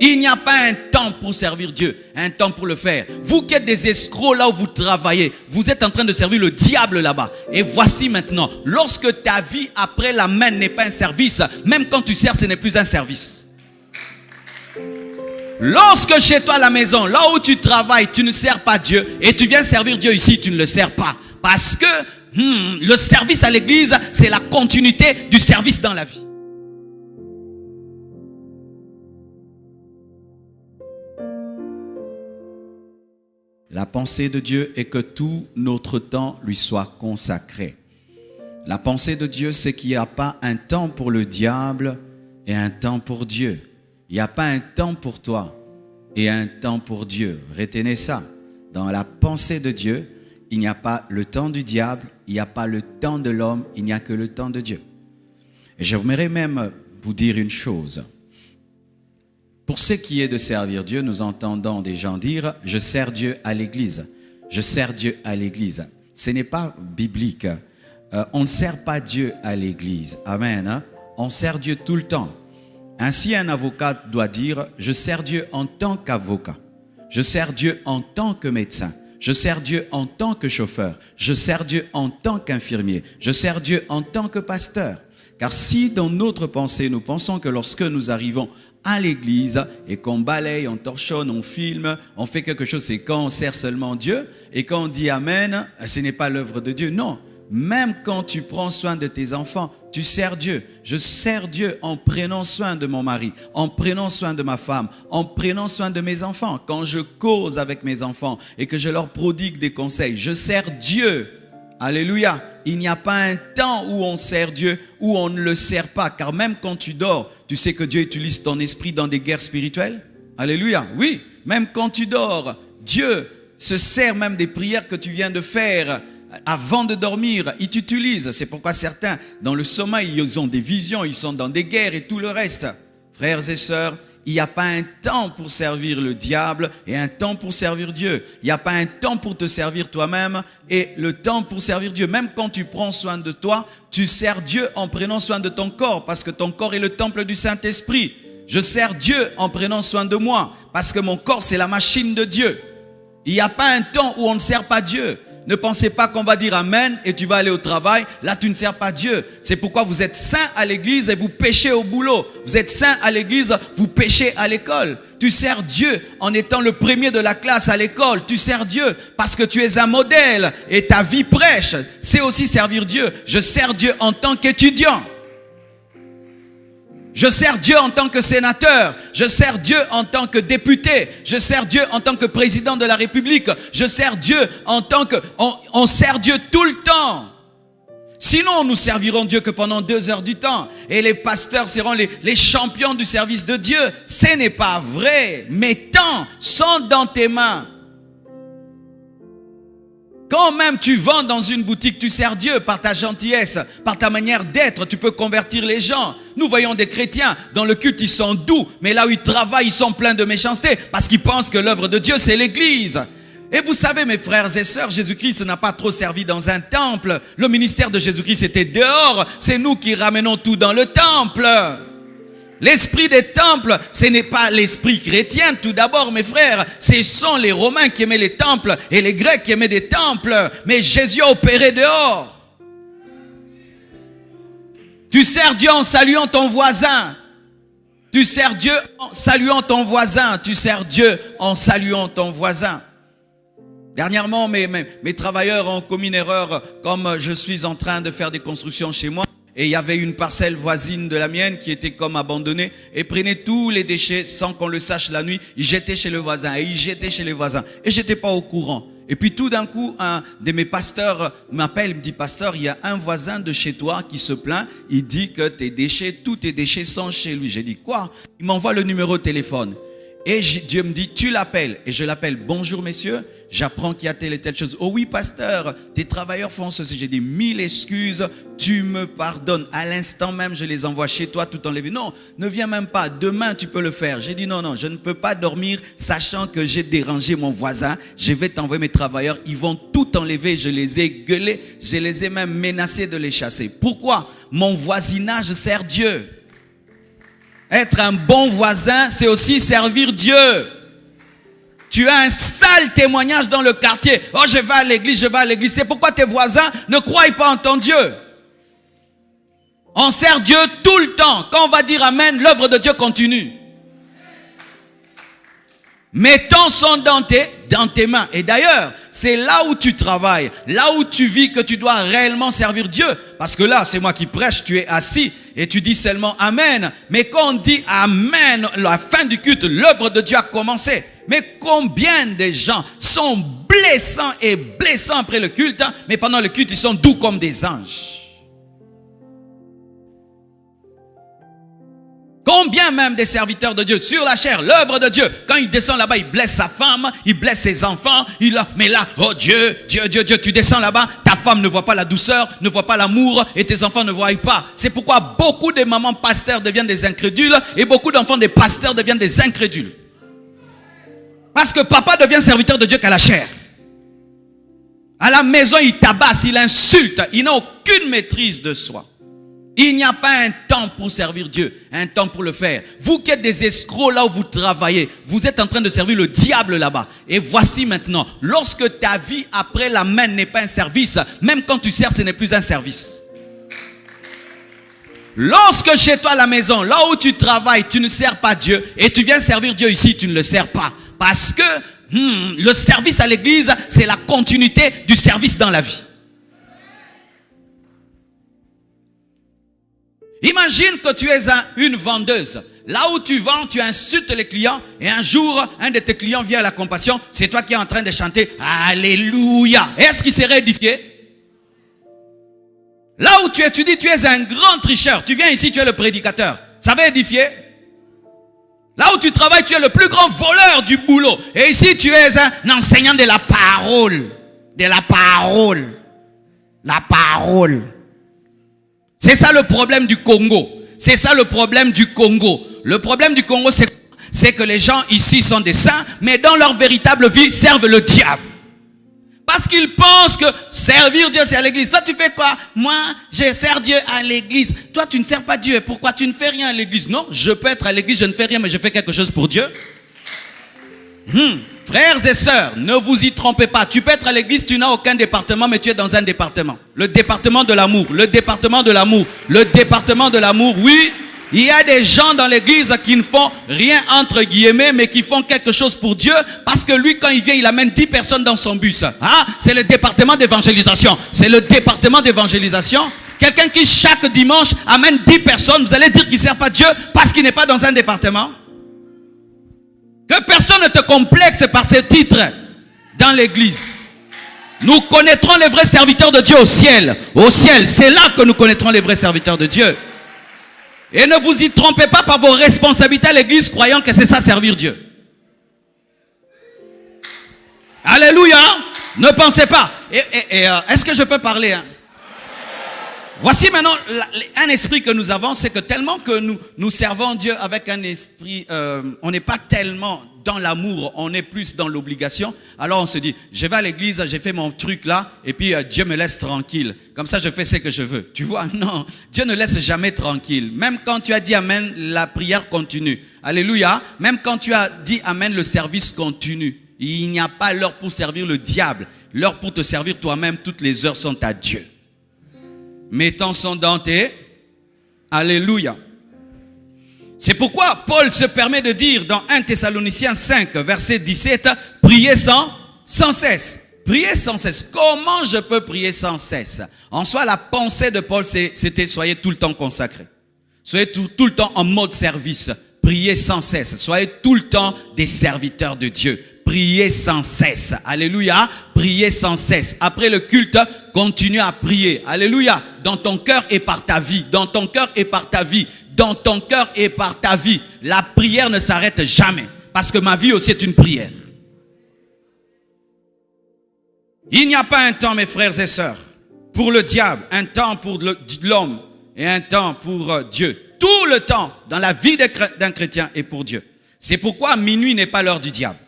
Il n'y a pas un temps pour servir Dieu, un temps pour le faire. Vous qui êtes des escrocs là où vous travaillez, vous êtes en train de servir le diable là-bas. Et voici maintenant, lorsque ta vie après la main n'est pas un service, même quand tu sers, ce n'est plus un service. Lorsque chez toi à la maison, là où tu travailles, tu ne sers pas Dieu et tu viens servir Dieu ici, tu ne le sers pas. Parce que le service à l'église, c'est la continuité du service dans la vie. La pensée de Dieu est que tout notre temps lui soit consacré. La pensée de Dieu, c'est qu'il n'y a pas un temps pour le diable et un temps pour Dieu. Il n'y a pas un temps pour toi et un temps pour Dieu. Retenez ça. Dans la pensée de Dieu, il n'y a pas le temps du diable, il n'y a pas le temps de l'homme, il n'y a que le temps de Dieu. Et j'aimerais même vous dire une chose. Pour ce qui est de servir Dieu, nous entendons des gens dire « je sers Dieu à l'église ». Je sers Dieu à l'église. Ce n'est pas biblique. On ne sert pas Dieu à l'église. Amen. Hein? On sert Dieu tout le temps. Ainsi, un avocat doit dire « je sers Dieu en tant qu'avocat ». Je sers Dieu en tant que médecin. Je sers Dieu en tant que chauffeur. Je sers Dieu en tant qu'infirmier. Je sers Dieu en tant que pasteur. Car si dans notre pensée, nous pensons que lorsque nous arrivons à l'église et qu'on balaye, on torchonne, on filme, on fait quelque chose, c'est quand on sert seulement Dieu et quand on dit Amen, ce n'est pas l'œuvre de Dieu. Non, même quand tu prends soin de tes enfants, tu sers Dieu. Je sers Dieu en prenant soin de mon mari, en prenant soin de ma femme, en prenant soin de mes enfants. Quand je cause avec mes enfants et que je leur prodigue des conseils, je sers Dieu. Alléluia. Il n'y a pas un temps où on sert Dieu, où on ne le sert pas. Car même quand tu dors, tu sais que Dieu utilise ton esprit dans des guerres spirituelles. Alléluia. Oui, même quand tu dors, Dieu se sert même des prières que tu viens de faire avant de dormir. Il t'utilise. C'est pourquoi certains, dans le sommeil, ils ont des visions, ils sont dans des guerres et tout le reste. Frères et sœurs, il n'y a pas un temps pour servir le diable et un temps pour servir Dieu. Il n'y a pas un temps pour te servir toi-même et le temps pour servir Dieu. Même quand tu prends soin de toi, tu sers Dieu en prenant soin de ton corps parce que ton corps est le temple du Saint-Esprit. Je sers Dieu en prenant soin de moi parce que mon corps, c'est la machine de Dieu. Il n'y a pas un temps où on ne sert pas Dieu. Ne pensez pas qu'on va dire Amen et tu vas aller au travail. Là, tu ne sers pas Dieu. C'est pourquoi vous êtes saints à l'église et vous péchez au boulot. Vous êtes saints à l'église, vous péchez à l'école. Tu sers Dieu en étant le premier de la classe à l'école. Tu sers Dieu parce que tu es un modèle et ta vie prêche. C'est aussi servir Dieu. Je sers Dieu en tant qu'étudiant. Je sers Dieu en tant que sénateur, je sers Dieu en tant que député, je sers Dieu en tant que président de la République, je sers Dieu en tant que... On sert Dieu tout le temps. Sinon, nous servirons Dieu que pendant 2 heures du temps. Et les pasteurs seront les champions du service de Dieu. Ce n'est pas vrai. Mes temps sont dans tes mains. Quand même tu vends dans une boutique, tu sers Dieu par ta gentillesse, par ta manière d'être, tu peux convertir les gens. Nous voyons des chrétiens, dans le culte ils sont doux, mais là où ils travaillent, ils sont pleins de méchanceté, parce qu'ils pensent que l'œuvre de Dieu c'est l'église. Et vous savez mes frères et sœurs, Jésus-Christ n'a pas trop servi dans un temple. Le ministère de Jésus-Christ était dehors, c'est nous qui ramenons tout dans le temple. L'esprit des temples, ce n'est pas l'esprit chrétien tout d'abord mes frères. Ce sont les Romains qui aimaient les temples et les Grecs qui aimaient des temples. Mais Jésus a opéré dehors. Tu sers Dieu en saluant ton voisin. Tu sers Dieu en saluant ton voisin. Tu sers Dieu en saluant ton voisin. Dernièrement, mes travailleurs ont commis une erreur comme je suis en train de faire des constructions chez moi. Et il y avait une parcelle voisine de la mienne qui était comme abandonnée et prenait tous les déchets sans qu'on le sache la nuit. Ils jetaient chez le voisin et ils jetaient chez les voisins. Et je n'étais pas au courant. Et puis tout d'un coup, un de mes pasteurs m'appelle, il me dit « Pasteur, il y a un voisin de chez toi qui se plaint. Il dit que tous tes déchets sont chez lui. » J'ai dit « Quoi ?» Il m'envoie le numéro de téléphone. Et Dieu me dit « Tu l'appelles ?» Et je l'appelle « Bonjour messieurs, j'apprends qu'il y a telle et telle chose. »« Oh oui pasteur, tes travailleurs font ceci. » J'ai dit « 1000 excuses, tu me pardonnes. » À l'instant même, je les envoie chez toi tout enlevé. « Non, ne viens même pas, demain tu peux le faire. » J'ai dit « Non, je ne peux pas dormir sachant que j'ai dérangé mon voisin. Je vais t'envoyer mes travailleurs, ils vont tout enlever. » Je les ai gueulés, je les ai même menacés de les chasser. Pourquoi? Mon voisinage sert Dieu. Être un bon voisin, c'est aussi servir Dieu. Tu as un sale témoignage dans le quartier. Oh, je vais à l'église, je vais à l'église. C'est pourquoi tes voisins ne croient pas en ton Dieu. On sert Dieu tout le temps. Quand on va dire Amen, l'œuvre de Dieu continue. Mettons son dans tes mains. Et d'ailleurs, c'est là où tu travailles, là où tu vis que tu dois réellement servir Dieu. Parce que là, c'est moi qui prêche, tu es assis et tu dis seulement Amen. Mais quand on dit Amen, la fin du culte, l'œuvre de Dieu a commencé. Mais combien de gens sont blessants après le culte, mais pendant le culte, ils sont doux comme des anges. Combien même des serviteurs de Dieu sur la chair, l'œuvre de Dieu, quand il descend là-bas, il blesse sa femme, il blesse ses enfants, mais là, oh Dieu, tu descends là-bas, ta femme ne voit pas la douceur, ne voit pas l'amour et tes enfants ne voient pas. C'est pourquoi beaucoup de mamans pasteurs deviennent des incrédules et beaucoup d'enfants des pasteurs deviennent des incrédules. Parce que papa devient serviteur de Dieu qu'à la chair. À la maison, il tabasse, il insulte, il n'a aucune maîtrise de soi. Il n'y a pas un temps pour servir Dieu, un temps pour le faire. Vous qui êtes des escrocs là où vous travaillez, vous êtes en train de servir le diable là-bas. Et voici maintenant, lorsque ta vie après la main n'est pas un service, même quand tu sers, ce n'est plus un service. Lorsque chez toi à la maison, là où tu travailles, tu ne sers pas Dieu et tu viens servir Dieu ici, tu ne le sers pas. Parce que le service à l'église, c'est la continuité du service dans la vie. Imagine que tu es une vendeuse. Là où tu vends, tu insultes les clients et un jour, un de tes clients vient à la compassion. C'est toi qui es en train de chanter Alléluia. Est-ce qu'il serait édifié? Là où tu étudies, tu es un grand tricheur. Tu viens ici, tu es le prédicateur. Ça va édifier? Là où tu travailles, tu es le plus grand voleur du boulot. Et ici, tu es un enseignant de la parole. De la parole. La parole. C'est ça le problème du Congo. C'est ça le problème du Congo. Le problème du Congo, c'est que les gens ici sont des saints, mais dans leur véritable vie, servent le diable. Parce qu'ils pensent que servir Dieu, c'est à l'église. Toi, tu fais quoi? Moi, je sers Dieu à l'église. Toi, tu ne sers pas Dieu. Pourquoi tu ne fais rien à l'église? Non, je peux être à l'église, je ne fais rien, mais je fais quelque chose pour Dieu. Frères et sœurs, ne vous y trompez pas. Tu peux être à l'église, tu n'as aucun département, mais tu es dans un département. Le département de l'amour, le département de l'amour, le département de l'amour. Oui, il y a des gens dans l'église qui ne font rien entre guillemets, mais qui font quelque chose pour Dieu, parce que lui, quand il vient, il amène 10 personnes dans son bus. C'est le département d'évangélisation. C'est le département d'évangélisation. Quelqu'un qui chaque dimanche amène 10 personnes, vous allez dire qu'il ne sert pas Dieu parce qu'il n'est pas dans un département. Que personne ne te complexe par ces titres dans l'église. Nous connaîtrons les vrais serviteurs de Dieu au ciel. Au ciel, c'est là que nous connaîtrons les vrais serviteurs de Dieu. Et ne vous y trompez pas par vos responsabilités à l'église, croyant que c'est ça servir Dieu. Alléluia. Ne pensez pas. Est-ce que je peux parler? Voici maintenant un esprit que nous avons, c'est que tellement que nous servons Dieu avec un esprit, on n'est pas tellement dans l'amour, on est plus dans l'obligation. Alors on se dit, je vais à l'église, j'ai fait mon truc là, et puis Dieu me laisse tranquille. Comme ça je fais ce que je veux. Tu vois, non, Dieu ne laisse jamais tranquille. Même quand tu as dit Amen, la prière continue. Alléluia. Même quand tu as dit Amen, le service continue. Il n'y a pas l'heure pour servir le diable. L'heure pour te servir toi-même, toutes les heures sont à Dieu. Mettons son dentier. Alléluia. C'est pourquoi Paul se permet de dire dans 1 Thessaloniciens 5, verset 17, priez sans cesse. Priez sans cesse. Comment je peux prier sans cesse? En soi, la pensée de Paul, c'était soyez tout le temps consacrés. Soyez tout le temps en mode service. Priez sans cesse. Soyez tout le temps des serviteurs de Dieu. Priez sans cesse. Alléluia. Priez sans cesse. Après le culte, continue à prier. Alléluia. Dans ton cœur et par ta vie. Dans ton cœur et par ta vie. Dans ton cœur et par ta vie. La prière ne s'arrête jamais. Parce que ma vie aussi est une prière. Il n'y a pas un temps, mes frères et sœurs, pour le diable, un temps pour l'homme et un temps pour Dieu. Tout le temps dans la vie d'un chrétien est pour Dieu. C'est pourquoi minuit n'est pas l'heure du diable.